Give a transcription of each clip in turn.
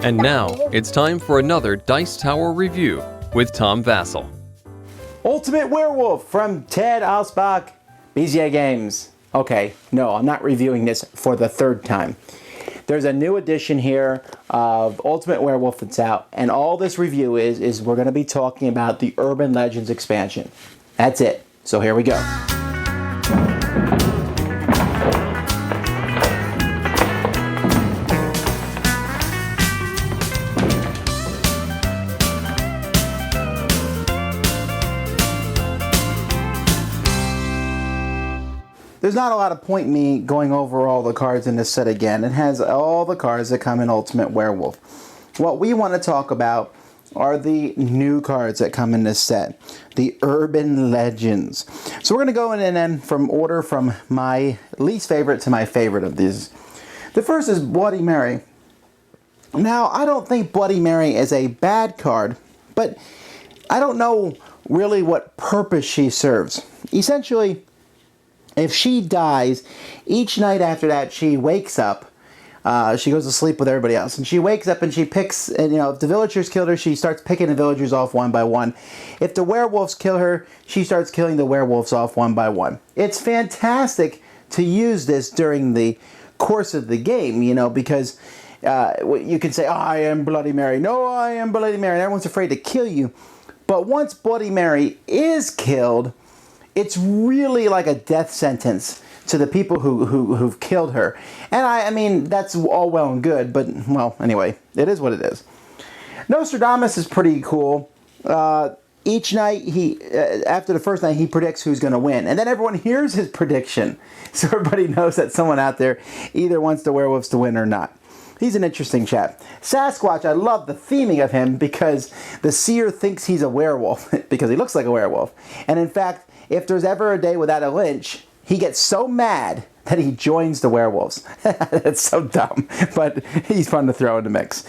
And now, it's time for another Dice Tower review with Tom Vasel. Ultimate Werewolf from Ted Alsbach, BZA Games. Okay, no, I'm not reviewing this for the third time. There's a new edition here of Ultimate Werewolf that's out, and all this review is we're going to be talking about the Urban Legends expansion. That's it. So here we go. There's not a lot of point me going over all the cards in this set again. It has all the cards that come in Ultimate Werewolf. What we want to talk about are the new cards that come in this set, the Urban Legends. So we're going to go in and then from order from my least favorite to my favorite of these. The first is Bloody Mary. Now, I don't think Bloody Mary is a bad card, but I don't know really what purpose she serves. Essentially, if she dies, each night after that she wakes up, she goes to sleep with everybody else, and she wakes up and she picks, and if the villagers killed her, she starts picking the villagers off one by one. If the werewolves kill her, she starts killing the werewolves off one by one. It's fantastic to use this during the course of the game, because you can say, oh, I am Bloody Mary. No, I am Bloody Mary. And everyone's afraid to kill you. But once Bloody Mary is killed, it's really like a death sentence to the people who've killed her. And I mean, that's all well and good, but, well, anyway, it is what it is. Nostradamus is pretty cool. Each night, after the first night, he predicts who's going to win. And then everyone hears his prediction. So everybody knows that someone out there either wants the werewolves to win or not. He's an interesting chap. Sasquatch, I love the theming of him because the seer thinks he's a werewolf because he looks like a werewolf. And in fact, if there's ever a day without a lynch, he gets so mad that he joins the werewolves. That's so dumb, but he's fun to throw in the mix.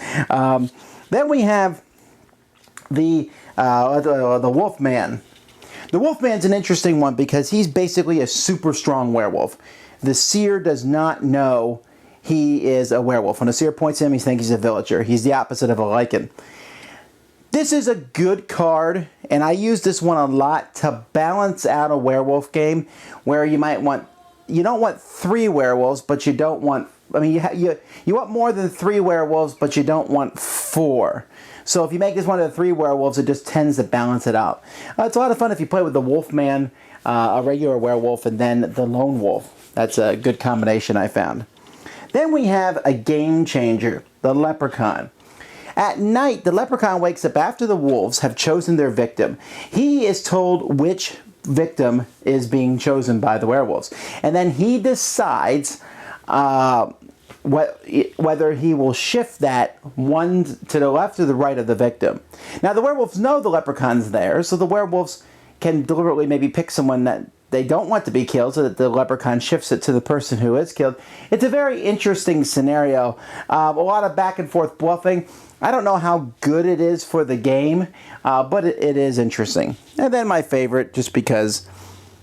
Then we have the Wolfman. The Wolfman's an interesting one because he's basically a super strong werewolf. The seer does not know he is a werewolf. When the seer points at him, he thinks he's a villager. He's the opposite of a Lycan. This is a good card, and I use this one a lot to balance out a werewolf game where you don't want 3 werewolves, but you don't want, you want more than 3 werewolves, but you don't want 4. So if you make this one of the 3 werewolves, it just tends to balance it out. It's a lot of fun if you play with the Wolfman, a regular werewolf, and then the lone wolf. That's a good combination I found. Then we have a game changer, the Leprechaun. At night, the leprechaun wakes up after the wolves have chosen their victim. He is told which victim is being chosen by the werewolves. And then he decides whether he will shift that one to the left or the right of the victim. Now, the werewolves know the leprechaun's there, so the werewolves can deliberately maybe pick someone that they don't want to be killed so that the leprechaun shifts it to the person who is killed. It's a very interesting scenario. A lot of back and forth bluffing. I don't know how good it is for the game, but it is interesting. And then my favorite, just because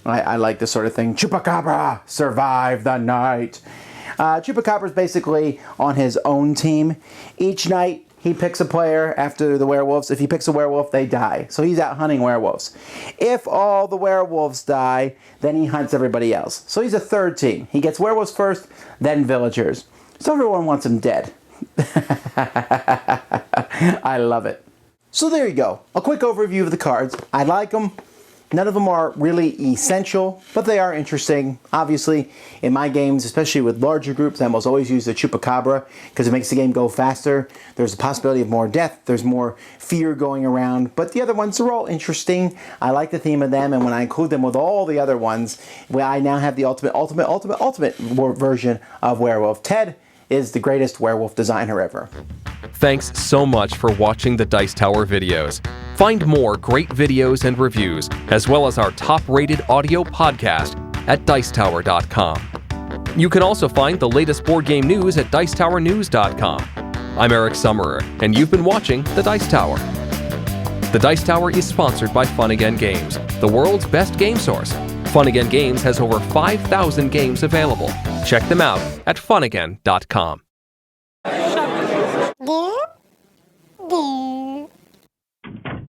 I like this sort of thing, Chupacabra, survive the night. Chupacabra's basically on his own team. Each night, he picks a player after the werewolves. If he picks a werewolf, they die. So he's out hunting werewolves. If all the werewolves die, then he hunts everybody else. So he's a third team. He gets werewolves first, then villagers. So everyone wants him dead. I love it. So there you go. A quick overview of the cards. I like them. None of them are really essential, but they are interesting. Obviously, in my games, especially with larger groups, I almost always use the Chupacabra because it makes the game go faster. There's a possibility of more death. There's more fear going around. But the other ones are all interesting. I like the theme of them, and when I include them with all the other ones, I now have the ultimate version of Werewolf. Ted is the greatest werewolf designer ever. Thanks so much for watching the Dice Tower videos. Find more great videos and reviews, as well as our top-rated audio podcast at Dicetower.com. You can also find the latest board game news at Dicetowernews.com. I'm Eric Summerer, and you've been watching The Dice Tower. The Dice Tower is sponsored by Fun Again Games, the world's best game source. Fun Again Games has over 5,000 games available. Check them out at funagain.com.